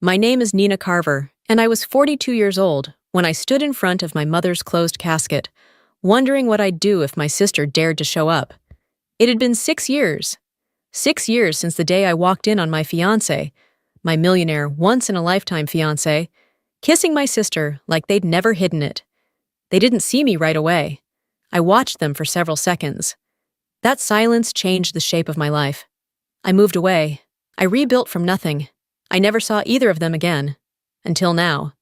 My name is Nina Carver, and I was 42 years old when I stood in front of my mother's closed casket, wondering what I'd do if my sister dared to show up. It had been 6 years. 6 years since the day I walked in on my fiancé, my millionaire, once-in-a-lifetime fiancé, kissing my sister like they'd never hidden it. They didn't see me right away. I watched them for several seconds. That silence changed the shape of my life. I moved away. I rebuilt from nothing. I never saw either of them again. Until now.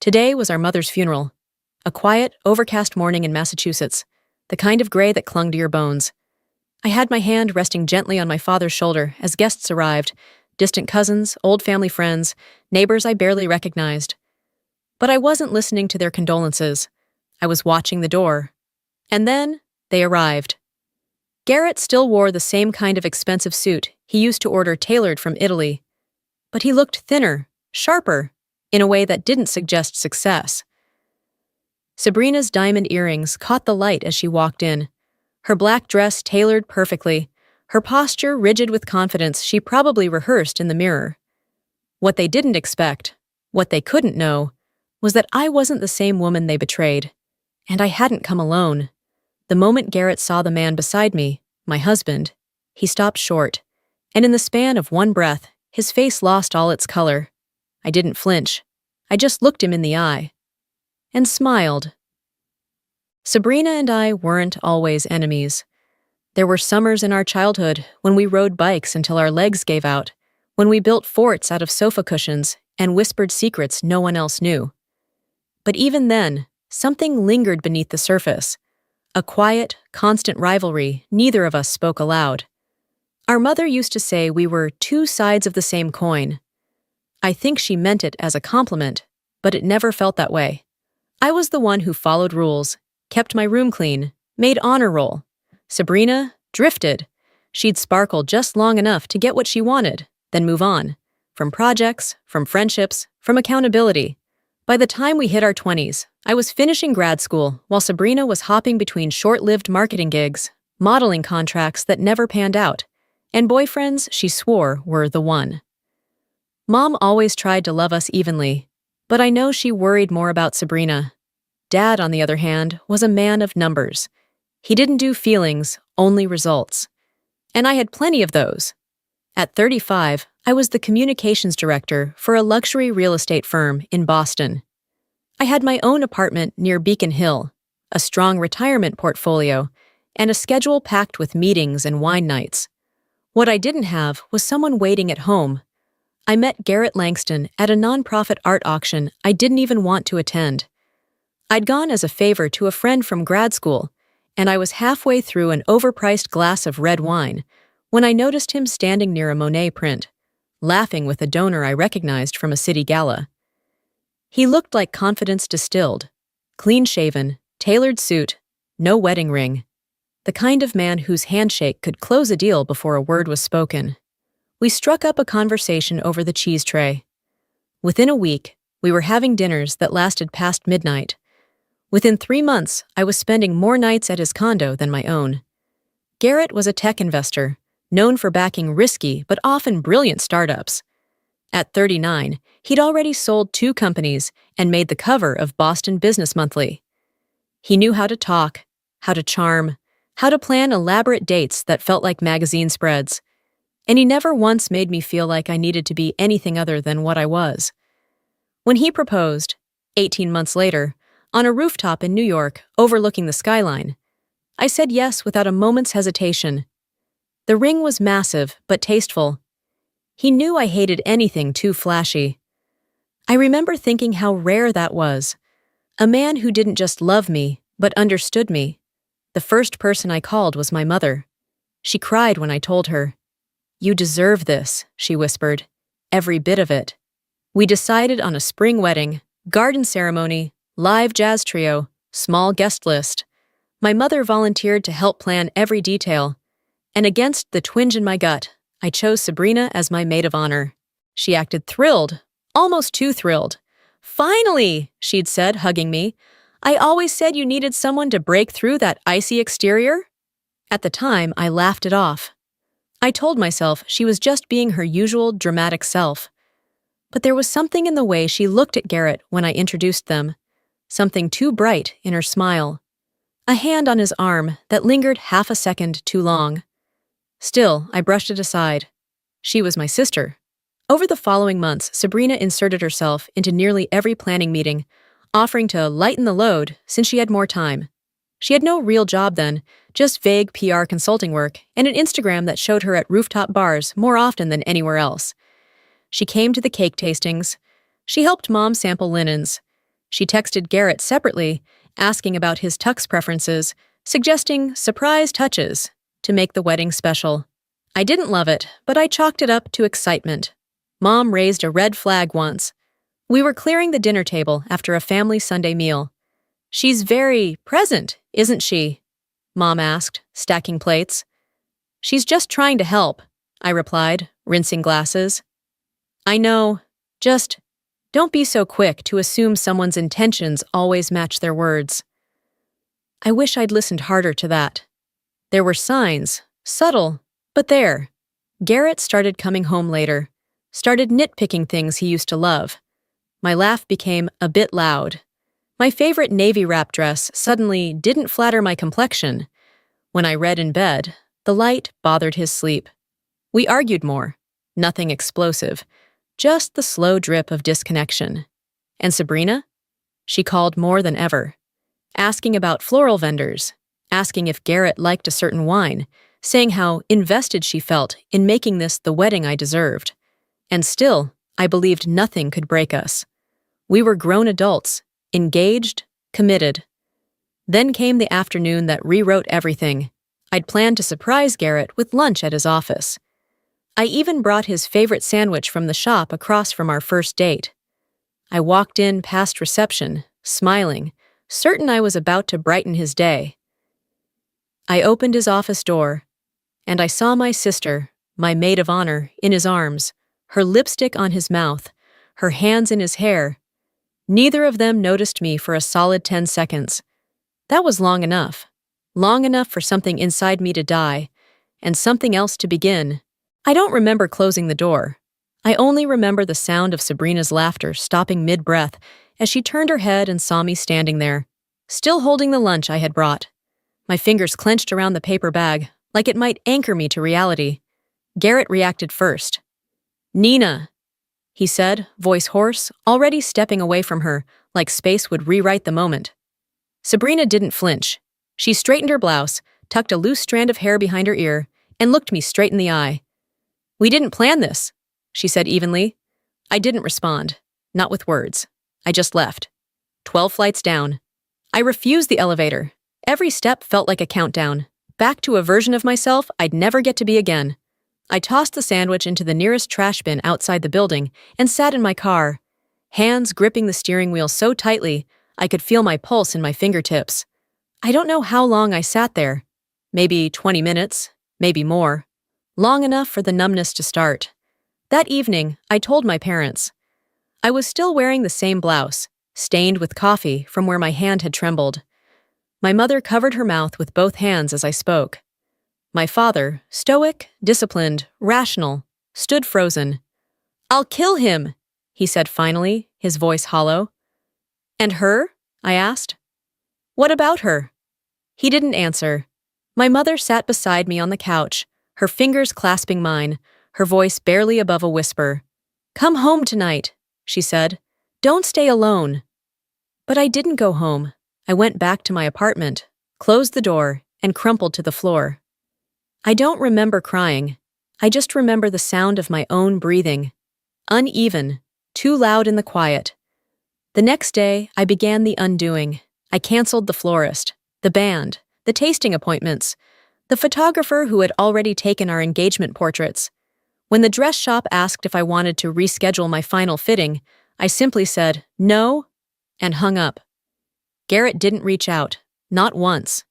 Today was our mother's funeral. A quiet, overcast morning in Massachusetts, the kind of gray that clung to your bones. I had my hand resting gently on my father's shoulder as guests arrived, distant cousins, old family friends, neighbors I barely recognized. But I wasn't listening to their condolences. I was watching the door. And then, they arrived. Garrett still wore the same kind of expensive suit he used to order tailored from Italy. But he looked thinner, sharper, in a way that didn't suggest success. Sabrina's diamond earrings caught the light as she walked in. Her black dress tailored perfectly, her posture rigid with confidence she probably rehearsed in the mirror. What they didn't expect, what they couldn't know, was that I wasn't the same woman they betrayed. And I hadn't come alone. The moment Garrett saw the man beside me, my husband, he stopped short, and in the span of one breath, his face lost all its color. I didn't flinch. I just looked him in the eye. And smiled. Sabrina and I weren't always enemies. There were summers in our childhood when we rode bikes until our legs gave out, when we built forts out of sofa cushions and whispered secrets no one else knew. But even then, something lingered beneath the surface. A quiet, constant rivalry neither of us spoke aloud. Our mother used to say we were two sides of the same coin. I think she meant it as a compliment, but it never felt that way. I was the one who followed rules, kept my room clean, made honor roll. Sabrina drifted. She'd sparkle just long enough to get what she wanted, then move on. From projects, from friendships, from accountability. By the time we hit our 20s, I was finishing grad school while Sabrina was hopping between short-lived marketing gigs, modeling contracts that never panned out, and boyfriends she swore were the one. Mom always tried to love us evenly, but I know she worried more about Sabrina. Dad, on the other hand, was a man of numbers. He didn't do feelings, only results. And I had plenty of those. At 35, I was the communications director for a luxury real estate firm in Boston. I had my own apartment near Beacon Hill, a strong retirement portfolio, and a schedule packed with meetings and wine nights. What I didn't have was someone waiting at home. I met Garrett Langston at a nonprofit art auction I didn't even want to attend. I'd gone as a favor to a friend from grad school, and I was halfway through an overpriced glass of red wine when I noticed him standing near a Monet print, laughing with a donor I recognized from a city gala. He looked like confidence distilled, clean-shaven, tailored suit, no wedding ring. The kind of man whose handshake could close a deal before a word was spoken. We struck up a conversation over the cheese tray. Within a week, we were having dinners that lasted past midnight. Within 3 months, I was spending more nights at his condo than my own. Garrett was a tech investor, known for backing risky but often brilliant startups. At 39, he'd already sold 2 companies and made the cover of Boston Business Monthly. He knew how to talk, how to charm, how to plan elaborate dates that felt like magazine spreads. And he never once made me feel like I needed to be anything other than what I was. When he proposed, 18 months later, on a rooftop in New York overlooking the skyline, I said yes without a moment's hesitation. The ring was massive but tasteful. He knew I hated anything too flashy. I remember thinking how rare that was. A man who didn't just love me, but understood me. The first person I called was my mother. She cried when I told her. "You deserve this," she whispered. "Every bit of it." We decided on a spring wedding, garden ceremony, live jazz trio, small guest list. My mother volunteered to help plan every detail. And against the twinge in my gut, I chose Sabrina as my maid of honor. She acted thrilled, almost too thrilled. "Finally," she'd said, hugging me. "I always said you needed someone to break through that icy exterior." At the time, I laughed it off. I told myself she was just being her usual dramatic self. But there was something in the way she looked at Garrett when I introduced them, something too bright in her smile. A hand on his arm that lingered half a second too long. Still, I brushed it aside. She was my sister. Over the following months, Sabrina inserted herself into nearly every planning meeting, offering to lighten the load since she had more time. She had no real job then, just vague PR consulting work and an Instagram that showed her at rooftop bars more often than anywhere else. She came to the cake tastings. She helped Mom sample linens. She texted Garrett separately, asking about his tux preferences, suggesting surprise touches to make the wedding special. I didn't love it, but I chalked it up to excitement. Mom raised a red flag once. We were clearing the dinner table after a family Sunday meal. "She's very present, isn't she?" Mom asked, stacking plates. "She's just trying to help," I replied, rinsing glasses. "I know. Just don't be so quick to assume someone's intentions always match their words." I wish I'd listened harder to that. There were signs, subtle, but there. Garrett started coming home later, started nitpicking things he used to love. My laugh became a bit loud. My favorite navy wrap dress suddenly didn't flatter my complexion. When I read in bed, the light bothered his sleep. We argued more. Nothing explosive. Just the slow drip of disconnection. And Sabrina? She called more than ever. Asking about floral vendors. Asking if Garrett liked a certain wine. Saying how invested she felt in making this the wedding I deserved. And still, I believed nothing could break us. We were grown adults, engaged, committed. Then came the afternoon that rewrote everything. I'd planned to surprise Garrett with lunch at his office. I even brought his favorite sandwich from the shop across from our first date. I walked in past reception, smiling, certain I was about to brighten his day. I opened his office door, and I saw my sister, my maid of honor, in his arms, her lipstick on his mouth, her hands in his hair. Neither of them noticed me for a solid 10 seconds. That was long enough for something inside me to die, and something else to begin. I don't remember closing the door. I only remember the sound of Sabrina's laughter stopping mid-breath as she turned her head and saw me standing there, still holding the lunch I had brought. My fingers clenched around the paper bag, like it might anchor me to reality. Garrett reacted first. "Nina," he said, voice hoarse, already stepping away from her, like space would rewrite the moment. Sabrina didn't flinch. She straightened her blouse, tucked a loose strand of hair behind her ear, and looked me straight in the eye. "We didn't plan this," she said evenly. I didn't respond. Not with words. I just left. 12 flights down. I refused the elevator. Every step felt like a countdown. Back to a version of myself I'd never get to be again. I tossed the sandwich into the nearest trash bin outside the building and sat in my car, hands gripping the steering wheel so tightly I could feel my pulse in my fingertips. I don't know how long I sat there. Maybe 20 minutes, maybe more. Long enough for the numbness to start. That evening, I told my parents. I was still wearing the same blouse, stained with coffee from where my hand had trembled. My mother covered her mouth with both hands as I spoke. My father, stoic, disciplined, rational, stood frozen. "I'll kill him," he said finally, his voice hollow. "And her?" I asked. "What about her?" He didn't answer. My mother sat beside me on the couch, her fingers clasping mine, her voice barely above a whisper. "Come home tonight," she said. "Don't stay alone." But I didn't go home. I went back to my apartment, closed the door, and crumpled to the floor. I don't remember crying. I just remember the sound of my own breathing. Uneven, too loud in the quiet. The next day, I began the undoing. I canceled the florist, the band, the tasting appointments, the photographer who had already taken our engagement portraits. When the dress shop asked if I wanted to reschedule my final fitting, I simply said no and hung up. Garrett didn't reach out, not once.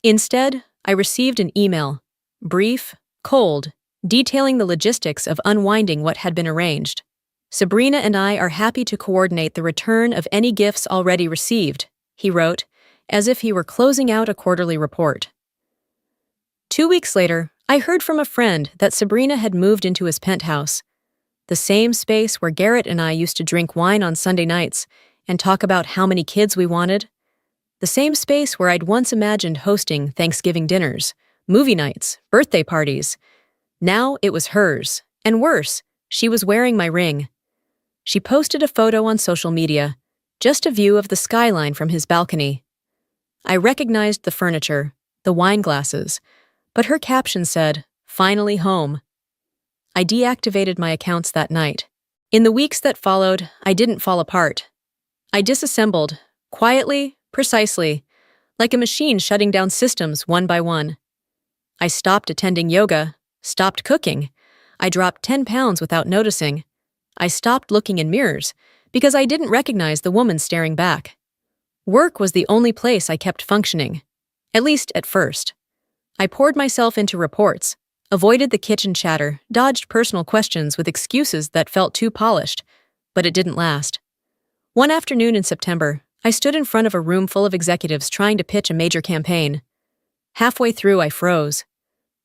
Instead, I received an email, brief, cold, detailing the logistics of unwinding what had been arranged. "Sabrina and I are happy to coordinate the return of any gifts already received," he wrote, as if he were closing out a quarterly report. 2 weeks later, I heard from a friend that Sabrina had moved into his penthouse. The same space where Garrett and I used to drink wine on Sunday nights and talk about how many kids we wanted. The same space where I'd once imagined hosting Thanksgiving dinners, movie nights, birthday parties. Now it was hers, and worse, she was wearing my ring. She posted a photo on social media, just a view of the skyline from his balcony. I recognized the furniture, the wine glasses, but her caption said, "Finally home." I deactivated my accounts that night. In the weeks that followed, I didn't fall apart. I disassembled, quietly, precisely, like a machine shutting down systems one by one. I stopped attending yoga, stopped cooking. I dropped 10 pounds without noticing. I stopped looking in mirrors because I didn't recognize the woman staring back. Work was the only place I kept functioning, at least at first. I poured myself into reports, avoided the kitchen chatter, dodged personal questions with excuses that felt too polished, but it didn't last. One afternoon in September, I stood in front of a room full of executives trying to pitch a major campaign. Halfway through, I froze.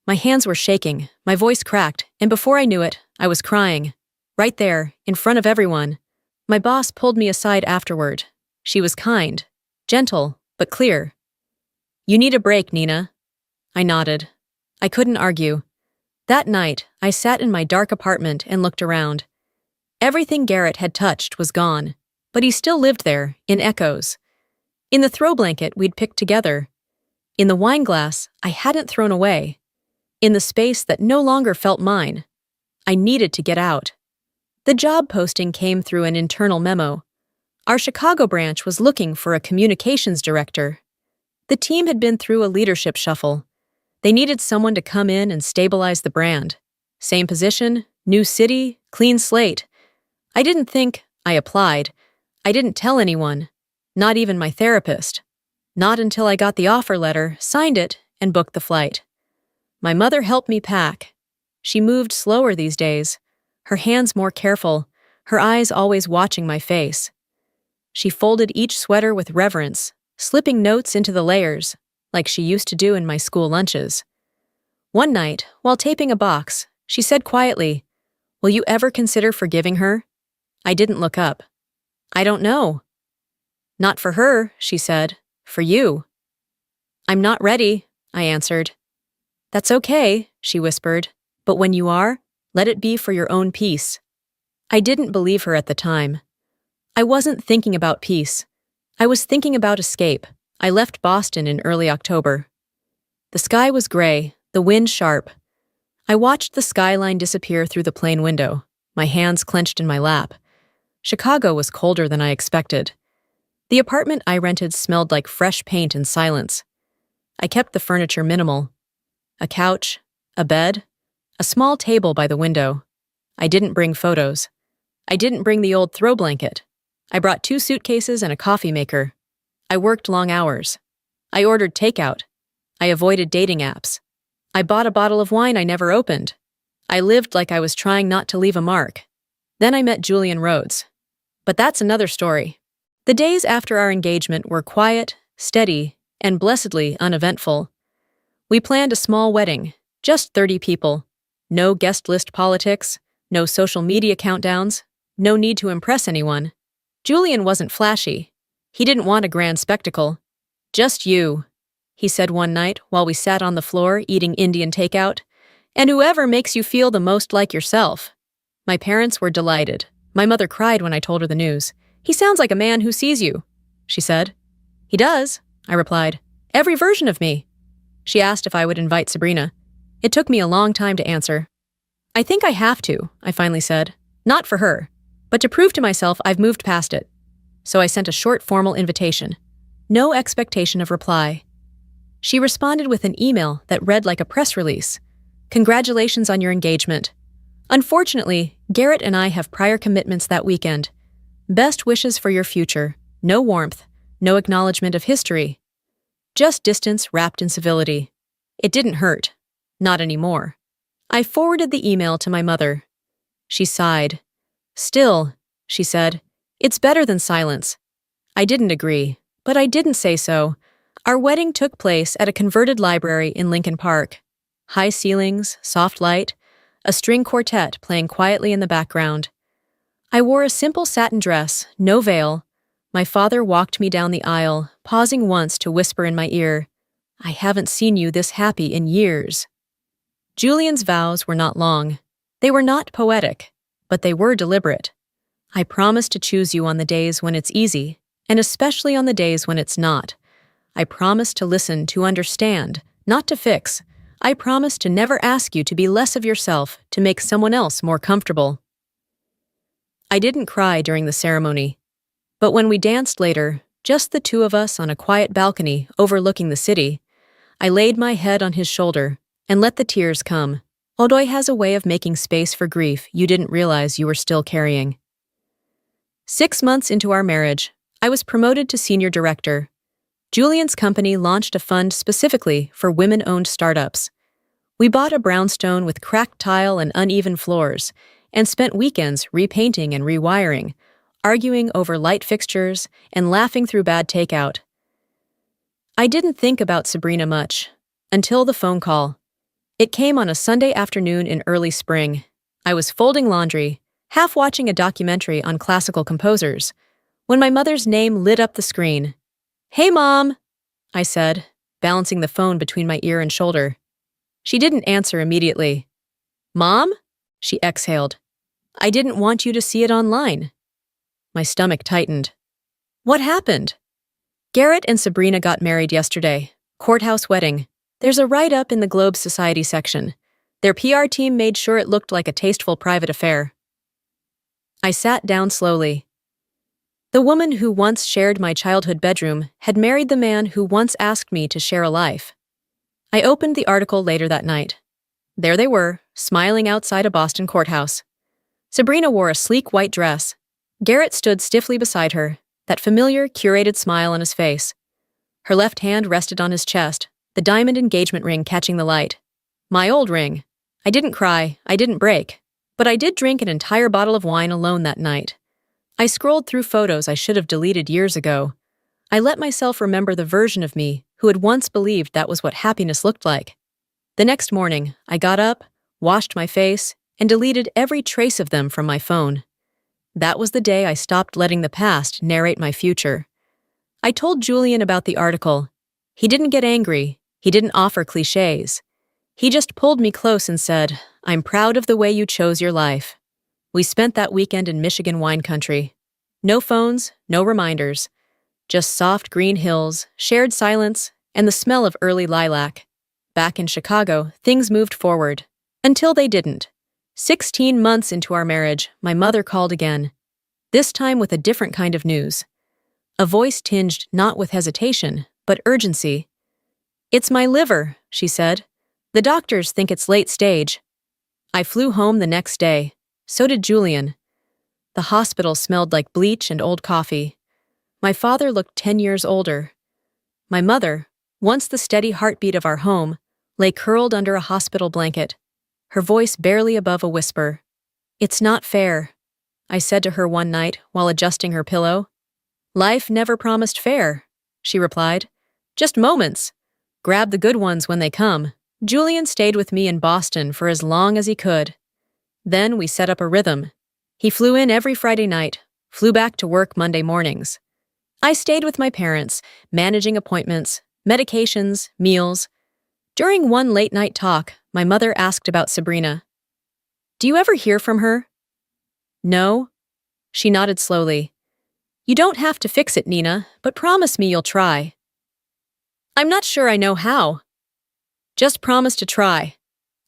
My hands were shaking, my voice cracked, and before I knew it, I was crying. Right there, in front of everyone. My boss pulled me aside afterward. She was kind, gentle, but clear. "You need a break, Nina." I nodded. I couldn't argue. That night, I sat in my dark apartment and looked around. Everything Garrett had touched was gone, but he still lived there, in echoes. In the throw blanket we'd picked together. In the wine glass I hadn't thrown away. In the space that no longer felt mine. I needed to get out. The job posting came through an internal memo. Our Chicago branch was looking for a communications director. The team had been through a leadership shuffle. They needed someone to come in and stabilize the brand. Same position, new city, clean slate. I didn't think. I applied. I didn't tell anyone, not even my therapist. Not until I got the offer letter, signed it, and booked the flight. My mother helped me pack. She moved slower these days, her hands more careful, her eyes always watching my face. She folded each sweater with reverence, slipping notes into the layers, like she used to do in my school lunches. One night, while taping a box, she said quietly, "Will you ever consider forgiving her?" I didn't look up. "I don't know." "Not for her," she said. "For you." "I'm not ready," I answered. "That's okay," she whispered. "But when you are, let it be for your own peace." I didn't believe her at the time. I wasn't thinking about peace. I was thinking about escape. I left Boston in early October. The sky was gray, the wind sharp. I watched the skyline disappear through the plane window, my hands clenched in my lap. Chicago was colder than I expected. The apartment I rented smelled like fresh paint and silence. I kept the furniture minimal. A couch, a bed, a small table by the window. I didn't bring photos. I didn't bring the old throw blanket. I brought 2 suitcases and a coffee maker. I worked long hours. I ordered takeout. I avoided dating apps. I bought a bottle of wine I never opened. I lived like I was trying not to leave a mark. Then I met Julian Rhodes. But that's another story. The days after our engagement were quiet, steady, and blessedly uneventful. We planned a small wedding, just 30 people. No guest list politics, no social media countdowns, no need to impress anyone. Julian wasn't flashy. He didn't want a grand spectacle. "Just you," he said one night while we sat on the floor eating Indian takeout, "and whoever makes you feel the most like yourself." My parents were delighted. My mother cried when I told her the news. "He sounds like a man who sees you," she said. "He does," I replied. "Every version of me." She asked if I would invite Sabrina. It took me a long time to answer. "I think I have to," I finally said. "Not for her, but to prove to myself I've moved past it." So I sent a short formal invitation. No expectation of reply. She responded with an email that read like a press release. "Congratulations on your engagement. Unfortunately, Garrett and I have prior commitments that weekend. Best wishes for your future. No warmth, no acknowledgement of history. Just distance wrapped in civility." It didn't hurt. Not anymore. I forwarded the email to my mother. She sighed. "Still," she said, "it's better than silence." I didn't agree, but I didn't say so. Our wedding took place at a converted library in Lincoln Park. High ceilings, soft light, a string quartet playing quietly in the background. I wore a simple satin dress, no veil. My father walked me down the aisle, pausing once to whisper in my ear, "I haven't seen you this happy in years." Julian's vows were not long. They were not poetic, but they were deliberate. I promise to choose you on the days when it's easy, and especially on the days when it's not. I promise to listen, to understand, not to fix. I promise to never ask you to be less of yourself to make someone else more comfortable. I didn't cry during the ceremony, but when we danced later, just the two of us on a quiet balcony overlooking the city, I laid my head on his shoulder and let the tears come. Odoy has a way of making space for grief you didn't realize you were still carrying. 6 months into our marriage, I was promoted to senior director. Julian's company launched a fund specifically for women-owned startups. We bought a brownstone with cracked tile and uneven floors, and spent weekends repainting and rewiring, arguing over light fixtures, and laughing through bad takeout. I didn't think about Sabrina much, until the phone call. It came on a Sunday afternoon in early spring. I was folding laundry, half watching a documentary on classical composers, when my mother's name lit up the screen. "Hey, Mom," I said, balancing the phone between my ear and shoulder. She didn't answer immediately. "Mom?" she exhaled. "I didn't want you to see it online." My stomach tightened. "What happened?" "Garrett and Sabrina got married yesterday. Courthouse wedding. There's a write-up in the Globe Society section. Their PR team made sure it looked like a tasteful private affair." I sat down slowly. The woman who once shared my childhood bedroom had married the man who once asked me to share a life. I opened the article later that night. There they were, smiling outside a Boston courthouse. Sabrina wore a sleek white dress. Garrett stood stiffly beside her, that familiar, curated smile on his face. Her left hand rested on his chest, the diamond engagement ring catching the light. My old ring. I didn't cry, I didn't break, but I did drink an entire bottle of wine alone that night. I scrolled through photos I should have deleted years ago. I let myself remember the version of me who had once believed that was what happiness looked like. The next morning, I got up, washed my face, and deleted every trace of them from my phone. That was the day I stopped letting the past narrate my future. I told Julian about the article. He didn't get angry. He didn't offer cliches. He just pulled me close and said, "I'm proud of the way you chose your life." We spent that weekend in Michigan wine country. No phones, no reminders. Just soft green hills, shared silence, and the smell of early lilac. Back in Chicago, things moved forward. Until they didn't. 16 months into our marriage, my mother called again. This time with a different kind of news. A voice tinged not with hesitation, but urgency. "It's my liver," she said. "The doctors think it's late stage." I flew home the next day. So did Julian. The hospital smelled like bleach and old coffee. My father looked 10 years older. My mother, once the steady heartbeat of our home, lay curled under a hospital blanket, her voice barely above a whisper. "It's not fair," I said to her one night while adjusting her pillow. "Life never promised fair," she replied. "Just moments. Grab the good ones when they come." Julian stayed with me in Boston for as long as he could. Then we set up a rhythm. He flew in every Friday night, flew back to work Monday mornings. I stayed with my parents, managing appointments, medications, meals. During one late-night talk, my mother asked about Sabrina. "Do you ever hear from her?" "No." She nodded slowly. "You don't have to fix it, Nina, but promise me you'll try." "I'm not sure I know how." "Just promise to try."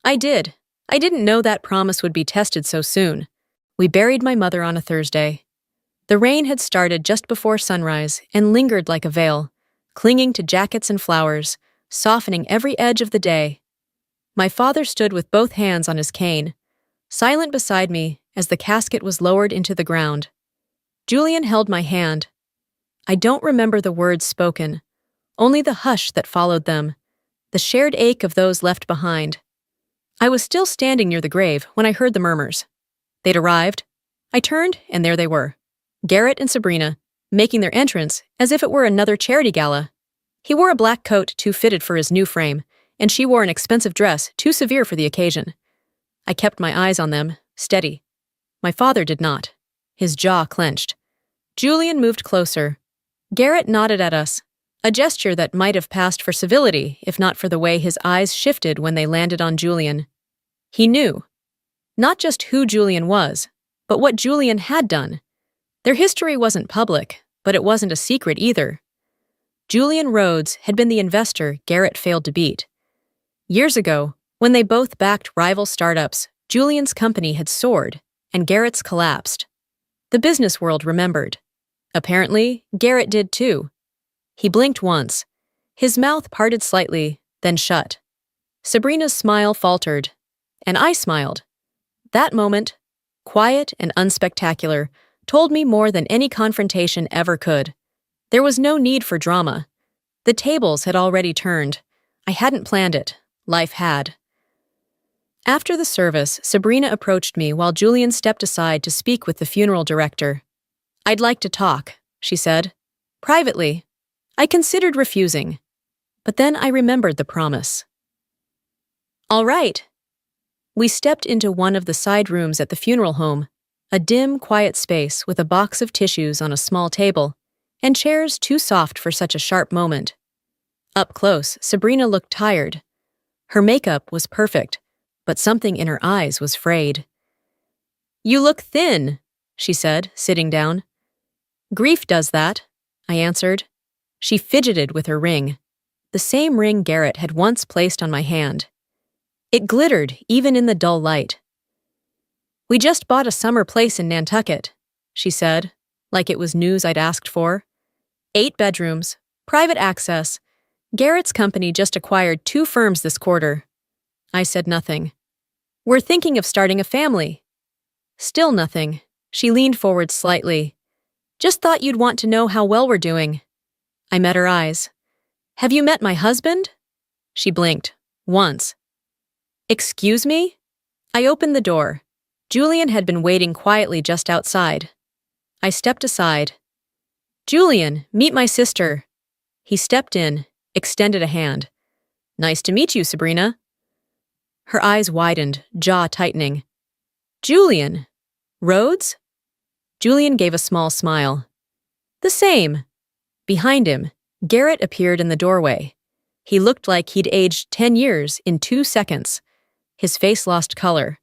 I did. I didn't know that promise would be tested so soon. We buried my mother on a Thursday. The rain had started just before sunrise and lingered like a veil, clinging to jackets and flowers, softening every edge of the day. My father stood with both hands on his cane, silent beside me as the casket was lowered into the ground. Julian held my hand. I don't remember the words spoken, only the hush that followed them, the shared ache of those left behind. I was still standing near the grave when I heard the murmurs. They'd arrived. I turned, and there they were. Garrett and Sabrina, making their entrance as if it were another charity gala. He wore a black coat too fitted for his new frame, and she wore an expensive dress too severe for the occasion. I kept my eyes on them, steady. My father did not. His jaw clenched. Julian moved closer. Garrett nodded at us, a gesture that might have passed for civility if not for the way his eyes shifted when they landed on Julian. He knew. Not just who Julian was, but what Julian had done. Their history wasn't public, but it wasn't a secret either. Julian Rhodes had been the investor Garrett failed to beat. Years ago, when they both backed rival startups, Julian's company had soared, and Garrett's collapsed. The business world remembered. Apparently, Garrett did too. He blinked once. His mouth parted slightly, then shut. Sabrina's smile faltered, and I smiled. That moment, quiet and unspectacular, told me more than any confrontation ever could. There was no need for drama. The tables had already turned. I hadn't planned it. Life had. After the service, Sabrina approached me while Julian stepped aside to speak with the funeral director. "I'd like to talk," she said. Privately. I considered refusing. But then I remembered the promise. "All right." We stepped into one of the side rooms at the funeral home, a dim, quiet space with a box of tissues on a small table, and chairs too soft for such a sharp moment. Up close, Sabrina looked tired. Her makeup was perfect, but something in her eyes was frayed. "You look thin," she said, sitting down. "Grief does that," I answered. She fidgeted with her ring, the same ring Garrett had once placed on my hand. It glittered even in the dull light. "We just bought a summer place in Nantucket," she said, like it was news I'd asked for. 8 bedrooms, private access. Garrett's company just acquired 2 firms this quarter. I said nothing. "We're thinking of starting a family." Still nothing. She leaned forward slightly. "Just thought you'd want to know how well we're doing." I met her eyes. "Have you met my husband?" She blinked. Once. "Excuse me?" I opened the door. Julian had been waiting quietly just outside. I stepped aside. "Julian, meet my sister." He stepped in, extended a hand. "Nice to meet you, Sabrina." Her eyes widened, jaw tightening. "Julian? Rhodes?" Julian gave a small smile. "The same." Behind him, Garrett appeared in the doorway. He looked like he'd aged 10 years in 2 seconds. His face lost color.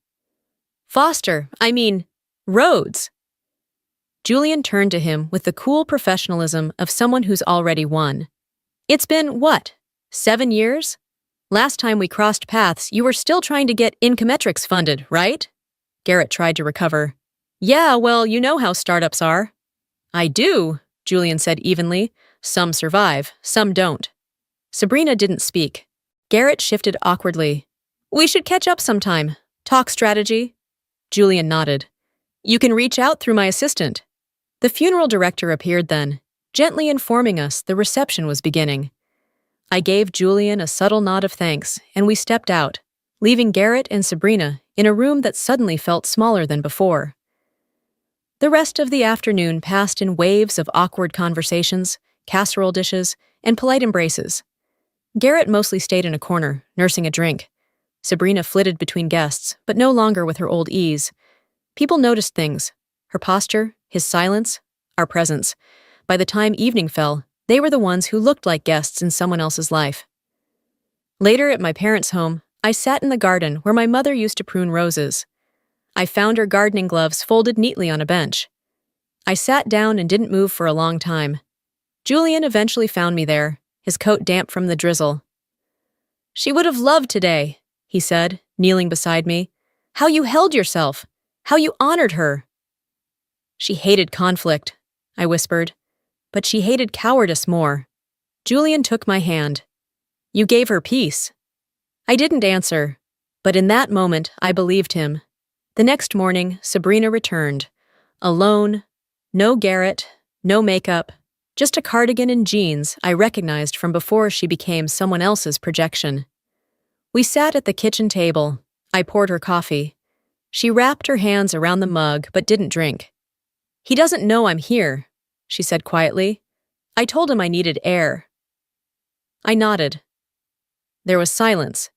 Rhodes." Julian turned to him with the cool professionalism of someone who's already won. "It's been, what, 7 years? Last time we crossed paths, you were still trying to get Incometrics funded, right?" Garrett tried to recover. "Yeah, well, you know how startups are." "I do," Julian said evenly. "Some survive, some don't." Sabrina didn't speak. Garrett shifted awkwardly. "We should catch up sometime. Talk strategy." Julian nodded. "You can reach out through my assistant." The funeral director appeared then, gently informing us the reception was beginning. I gave Julian a subtle nod of thanks, and we stepped out, leaving Garrett and Sabrina in a room that suddenly felt smaller than before. The rest of the afternoon passed in waves of awkward conversations, casserole dishes, and polite embraces. Garrett mostly stayed in a corner, nursing a drink. Sabrina flitted between guests, but no longer with her old ease. People noticed things: her posture, his silence, our presence. By the time evening fell, they were the ones who looked like guests in someone else's life. Later, at my parents' home, I sat in the garden where my mother used to prune roses. I found her gardening gloves folded neatly on a bench. I sat down and didn't move for a long time. Julian eventually found me there, his coat damp from the drizzle. "She would have loved today," he said, kneeling beside me. "How you held yourself, how you honored her." "She hated conflict," I whispered, "but she hated cowardice more." Julian took my hand. "You gave her peace." I didn't answer, but in that moment I believed him. The next morning, Sabrina returned. Alone, no Garrett, no makeup, just a cardigan and jeans I recognized from before she became someone else's projection. We sat at the kitchen table. I poured her coffee. She wrapped her hands around the mug but didn't drink. "He doesn't know I'm here," she said quietly. "I told him I needed air." I nodded. There was silence.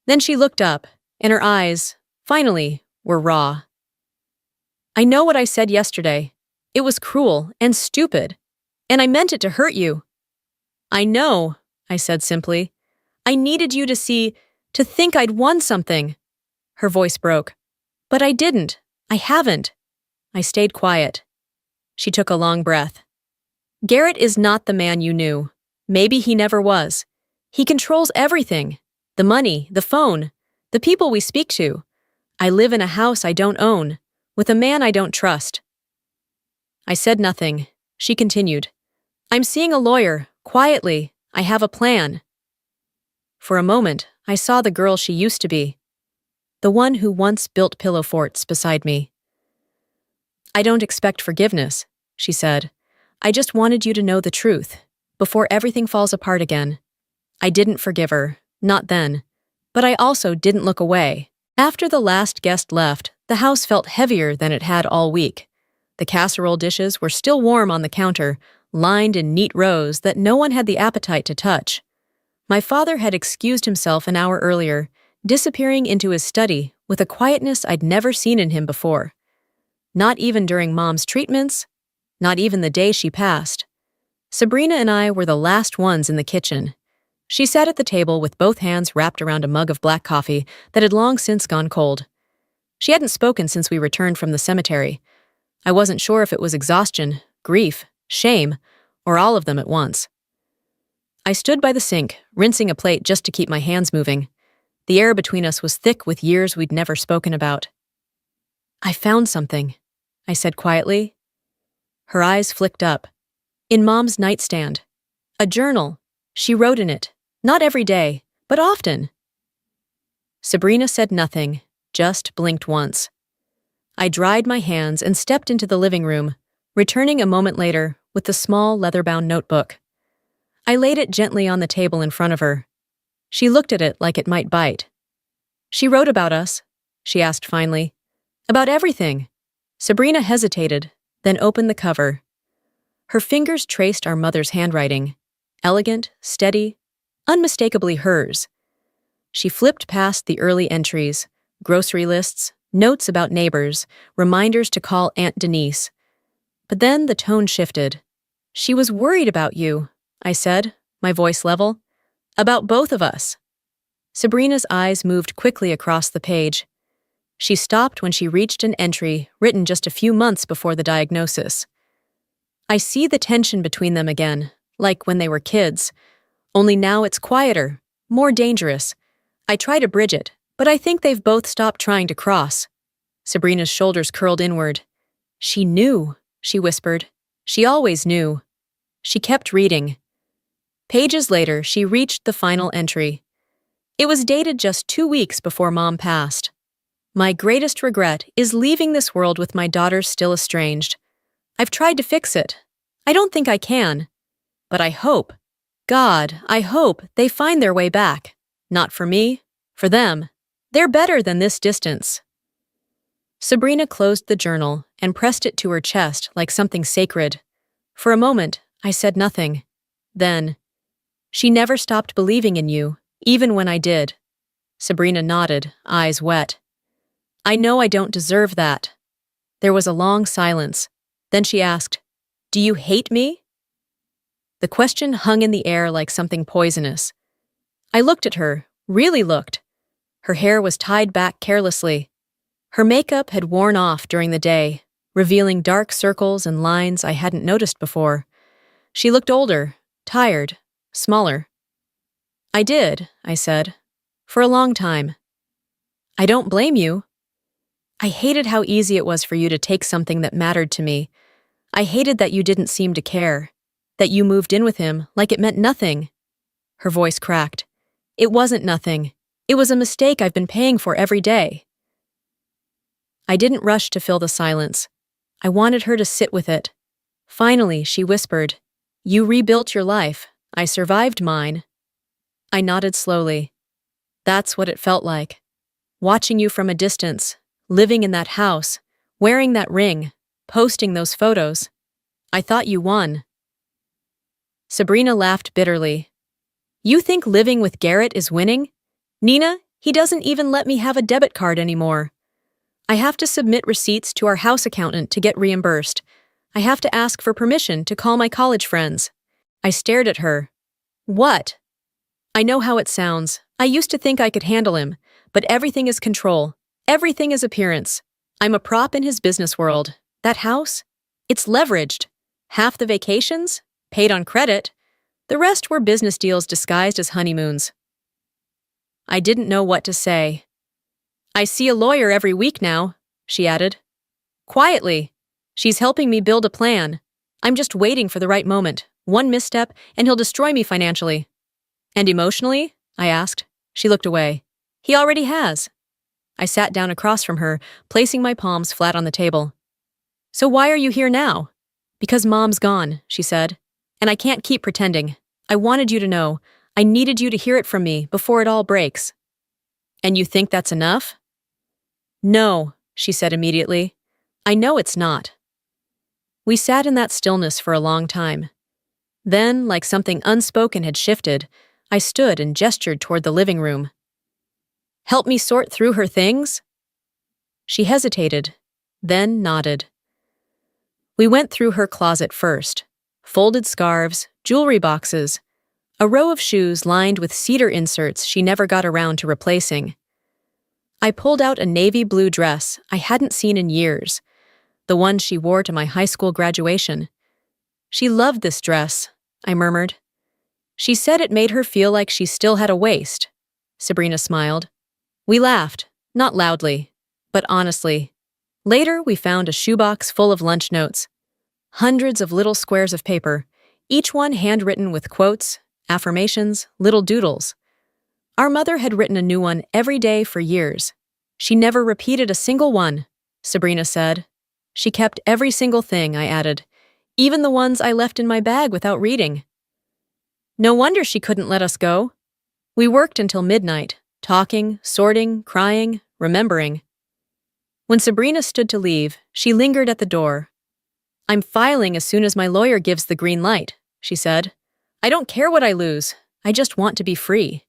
Then she looked up, and her eyes, Finally, we're raw. I know what I said yesterday. It was cruel and stupid, and I meant it to hurt you. I know, I said simply. I needed you to think I'd won something. Her voice broke. But I didn't. I haven't. I stayed quiet. She took a long breath. Garrett is not the man you knew. Maybe he never was. He controls everything. The money, the phone, the people we speak to. I live in a house I don't own, with a man I don't trust. I said nothing. She continued. I'm seeing a lawyer, quietly. I have a plan. For a moment, I saw the girl she used to be. The one who once built pillow forts beside me. I don't expect forgiveness, she said. I just wanted you to know the truth, before everything falls apart again. I didn't forgive her, not then. But I also didn't look away. After the last guest left, the house felt heavier than it had all week. The casserole dishes were still warm on the counter, lined in neat rows that no one had the appetite to touch. My father had excused himself an hour earlier, disappearing into his study with a quietness I'd never seen in him before. Not even during Mom's treatments, not even the day she passed. Sabrina and I were the last ones in the kitchen. She sat at the table with both hands wrapped around a mug of black coffee that had long since gone cold. She hadn't spoken since we returned from the cemetery. I wasn't sure if it was exhaustion, grief, shame, or all of them at once. I stood by the sink, rinsing a plate just to keep my hands moving. The air between us was thick with years we'd never spoken about. I found something, I said quietly. Her eyes flicked up. In Mom's nightstand. A journal. She wrote in it. Not every day, but often. Sabrina said nothing, just blinked once. I dried my hands and stepped into the living room, returning a moment later with the small leather-bound notebook. I laid it gently on the table in front of her. She looked at it like it might bite. She wrote about us, she asked finally. About everything. Sabrina hesitated, then opened the cover. Her fingers traced our mother's handwriting. Elegant, steady, unmistakably hers. She flipped past the early entries, grocery lists, notes about neighbors, reminders to call Aunt Denise. But then the tone shifted. She was worried about you, I said, my voice level. About both of us. Sabrina's eyes moved quickly across the page. She stopped when she reached an entry written just a few months before the diagnosis. I see the tension between them again, like when they were kids. Only now it's quieter, more dangerous. I try to bridge it, but I think they've both stopped trying to cross. Sabrina's shoulders curled inward. She knew, she whispered. She always knew. She kept reading. Pages later, she reached the final entry. It was dated just 2 weeks before Mom passed. My greatest regret is leaving this world with my daughters still estranged. I've tried to fix it. I don't think I can. But I hope, God, I hope they find their way back. Not for me, for them. They're better than this distance. Sabrina closed the journal and pressed it to her chest like something sacred. For a moment, I said nothing. Then, she never stopped believing in you, even when I did. Sabrina nodded, eyes wet. I know I don't deserve that. There was a long silence. Then she asked, Do you hate me? The question hung in the air like something poisonous. I looked at her, really looked. Her hair was tied back carelessly. Her makeup had worn off during the day, revealing dark circles and lines I hadn't noticed before. She looked older, tired, smaller. I did, I said, for a long time. I don't blame you. I hated how easy it was for you to take something that mattered to me. I hated that you didn't seem to care, that you moved in with him like it meant nothing. Her voice cracked. It wasn't nothing. It was a mistake I've been paying for every day. I didn't rush to fill the silence. I wanted her to sit with it. Finally, she whispered, You rebuilt your life. I survived mine. I nodded slowly. That's what it felt like. Watching you from a distance, living in that house, wearing that ring, posting those photos. I thought you won. Sabrina laughed bitterly. You think living with Garrett is winning? Nina, he doesn't even let me have a debit card anymore. I have to submit receipts to our house accountant to get reimbursed. I have to ask for permission to call my college friends. I stared at her. What? I know how it sounds. I used to think I could handle him, but everything is control. Everything is appearance. I'm a prop in his business world. That house? It's leveraged. Half the vacations? Paid on credit. The rest were business deals disguised as honeymoons. I didn't know what to say. I see a lawyer every week now, she added. Quietly. She's helping me build a plan. I'm just waiting for the right moment. One misstep, and he'll destroy me financially. And emotionally? I asked. She looked away. He already has. I sat down across from her, placing my palms flat on the table. So why are you here now? Because Mom's gone, she said. And I can't keep pretending. I wanted you to know. I needed you to hear it from me before it all breaks. And you think that's enough? No, she said immediately. I know it's not. We sat in that stillness for a long time. Then, like something unspoken had shifted, I stood and gestured toward the living room. Help me sort through her things? She hesitated, then nodded. We went through her closet first. Folded scarves, jewelry boxes, a row of shoes lined with cedar inserts she never got around to replacing. I pulled out a navy blue dress I hadn't seen in years, the one she wore to my high school graduation. She loved this dress, I murmured. She said it made her feel like she still had a waist. Sabrina smiled. We laughed, not loudly, but honestly. Later, we found a shoebox full of lunch notes. Hundreds of little squares of paper, each one handwritten with quotes, affirmations, little doodles. Our mother had written a new one every day for years. She never repeated a single one, Sabrina said. She kept every single thing, I added, even the ones I left in my bag without reading. No wonder she couldn't let us go. We worked until midnight, talking, sorting, crying, remembering. When Sabrina stood to leave, she lingered at the door. I'm filing as soon as my lawyer gives the green light, she said. I don't care what I lose. I just want to be free.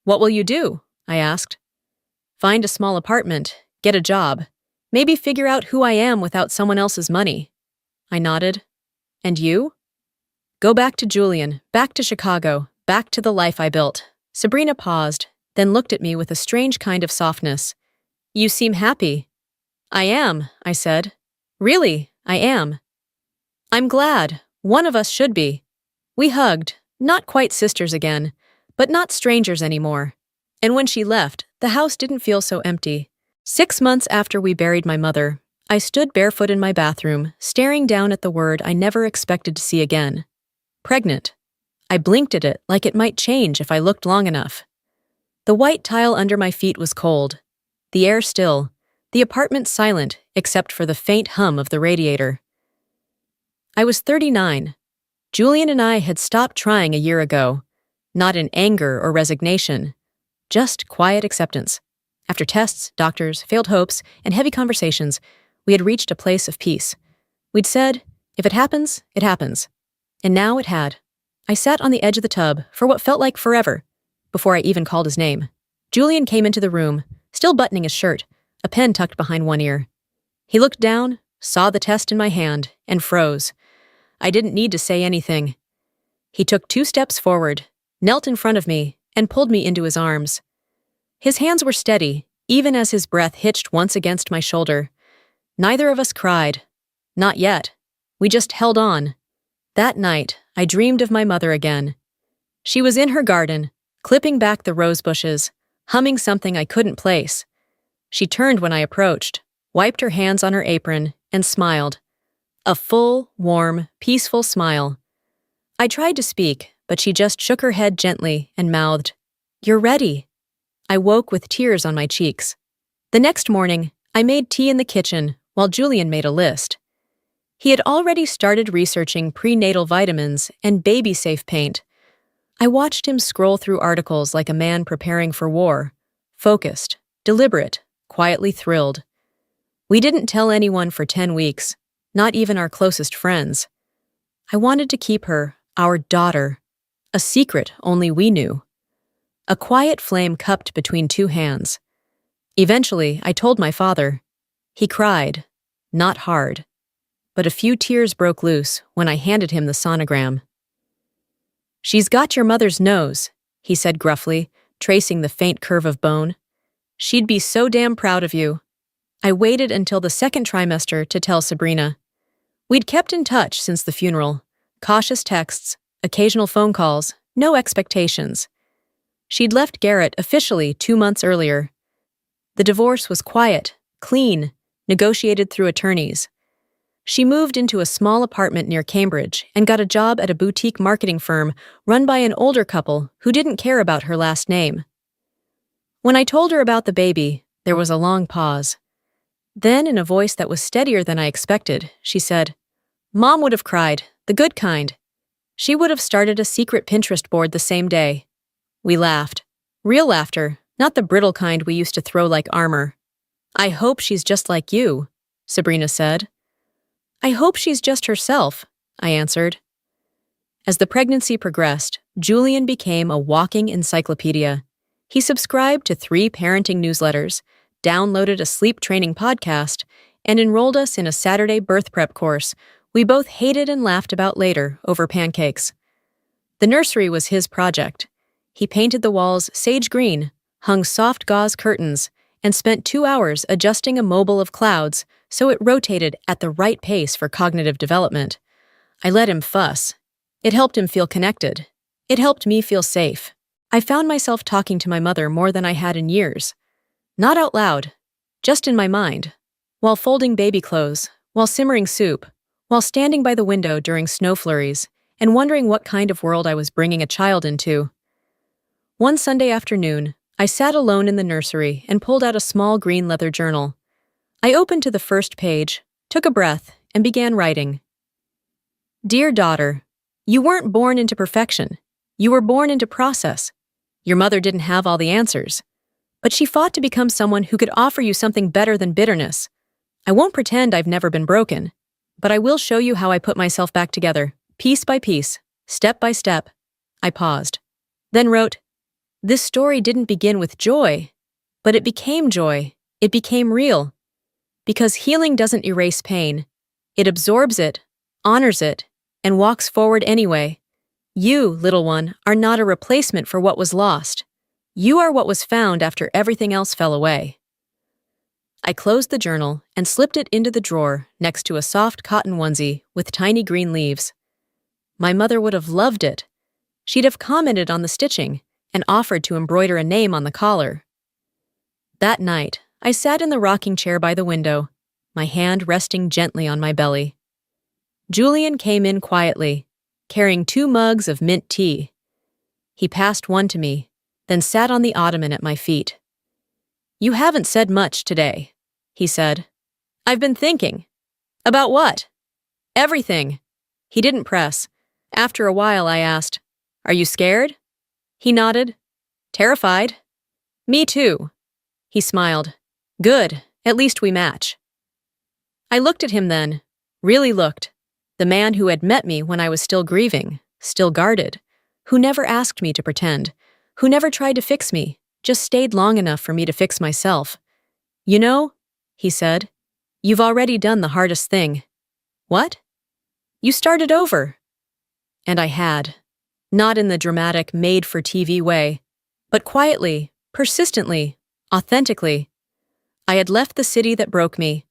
What will you do? I asked. Find a small apartment, get a job, maybe figure out who I am without someone else's money. I nodded. And you? Go back to Julian, back to Chicago, back to the life I built. Sabrina paused, then looked at me with a strange kind of softness. You seem happy. I am, I said. Really, I am. I'm glad. One of us should be. We hugged, not quite sisters again, but not strangers anymore. And when she left, the house didn't feel so empty. 6 months after we buried my mother, I stood barefoot in my bathroom, staring down at the word I never expected to see again. Pregnant. I blinked at it like it might change if I looked long enough. The white tile under my feet was cold, the air still, the apartment silent except for the faint hum of the radiator. I was 39. Julian and I had stopped trying a year ago, not in anger or resignation, just quiet acceptance. After tests, doctors, failed hopes, and heavy conversations, we had reached a place of peace. We'd said, if it happens, it happens. And now it had. I sat on the edge of the tub for what felt like forever, before I even called his name. Julian came into the room, still buttoning his shirt, a pen tucked behind one ear. He looked down, saw the test in my hand, and froze. I didn't need to say anything. He took 2 steps forward, knelt in front of me, and pulled me into his arms. His hands were steady, even as his breath hitched once against my shoulder. Neither of us cried. Not yet. We just held on. That night, I dreamed of my mother again. She was in her garden, clipping back the rose bushes, humming something I couldn't place. She turned when I approached, wiped her hands on her apron, and smiled. A full, warm, peaceful smile. I tried to speak, but she just shook her head gently and mouthed, "You're ready." I woke with tears on my cheeks. The next morning, I made tea in the kitchen while Julian made a list. He had already started researching prenatal vitamins and baby-safe paint. I watched him scroll through articles like a man preparing for war, focused, deliberate, quietly thrilled. We didn't tell anyone for 10 weeks, not even our closest friends. I wanted to keep her, our daughter, a secret only we knew. A quiet flame cupped between 2 hands. Eventually, I told my father. He cried, not hard, but a few tears broke loose when I handed him the sonogram. "She's got your mother's nose," he said gruffly, tracing the faint curve of bone. "She'd be so damn proud of you." I waited until the second trimester to tell Sabrina. We'd kept in touch since the funeral. Cautious texts, occasional phone calls, no expectations. She'd left Garrett officially 2 months earlier. The divorce was quiet, clean, negotiated through attorneys. She moved into a small apartment near Cambridge and got a job at a boutique marketing firm run by an older couple who didn't care about her last name. When I told her about the baby, there was a long pause. Then, in a voice that was steadier than I expected, she said, "Mom would have cried, the good kind. She would have started a secret Pinterest board the same day." We laughed. Real laughter, not the brittle kind we used to throw like armor. "I hope she's just like you," Sabrina said. "I hope she's just herself," I answered. As the pregnancy progressed, Julian became a walking encyclopedia. He subscribed to 3 parenting newsletters, downloaded a sleep training podcast, and enrolled us in a Saturday birth prep course we both hated and laughed about later over pancakes. The nursery was his project. He painted the walls sage green, hung soft gauze curtains, and spent 2 hours adjusting a mobile of clouds so it rotated at the right pace for cognitive development. I let him fuss. It helped him feel connected. It helped me feel safe. I found myself talking to my mother more than I had in years. Not out loud, just in my mind, while folding baby clothes, while simmering soup, while standing by the window during snow flurries, and wondering what kind of world I was bringing a child into. One Sunday afternoon, I sat alone in the nursery and pulled out a small green leather journal. I opened to the first page, took a breath, and began writing. "Dear daughter, you weren't born into perfection. You were born into process. Your mother didn't have all the answers, but she fought to become someone who could offer you something better than bitterness. I won't pretend I've never been broken, but I will show you how I put myself back together, piece by piece, step by step." I paused, then wrote, "This story didn't begin with joy, but it became joy. It became real. Because healing doesn't erase pain. It absorbs it, honors it, and walks forward anyway. You, little one, are not a replacement for what was lost. You are what was found after everything else fell away." I closed the journal and slipped it into the drawer next to a soft cotton onesie with tiny green leaves. My mother would have loved it. She'd have commented on the stitching and offered to embroider a name on the collar. That night, I sat in the rocking chair by the window, my hand resting gently on my belly. Julian came in quietly, carrying 2 mugs of mint tea. He passed one to me, then sat on the ottoman at my feet. "You haven't said much today," he said. "I've been thinking." "About what?" "Everything." He didn't press. After a while, I asked, "Are you scared?" He nodded. "Terrified." "Me too." He smiled. "Good, at least we match." I looked at him then, really looked. The man who had met me when I was still grieving, still guarded, who never asked me to pretend, who never tried to fix me, just stayed long enough for me to fix myself. "You know," he said, "you've already done the hardest thing." "What?" "You started over." And I had. Not in the dramatic, made-for-TV way, but quietly, persistently, authentically. I had left the city that broke me.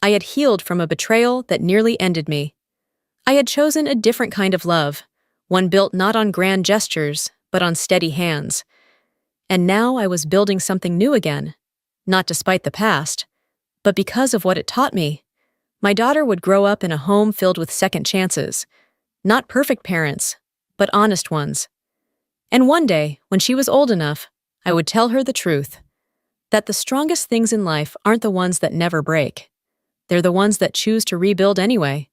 I had healed from a betrayal that nearly ended me. I had chosen a different kind of love, one built not on grand gestures, but on steady hands. And now I was building something new again, not despite the past, but because of what it taught me. My daughter would grow up in a home filled with second chances, not perfect parents, but honest ones. And one day, when she was old enough, I would tell her the truth, that the strongest things in life aren't the ones that never break. They're the ones that choose to rebuild anyway.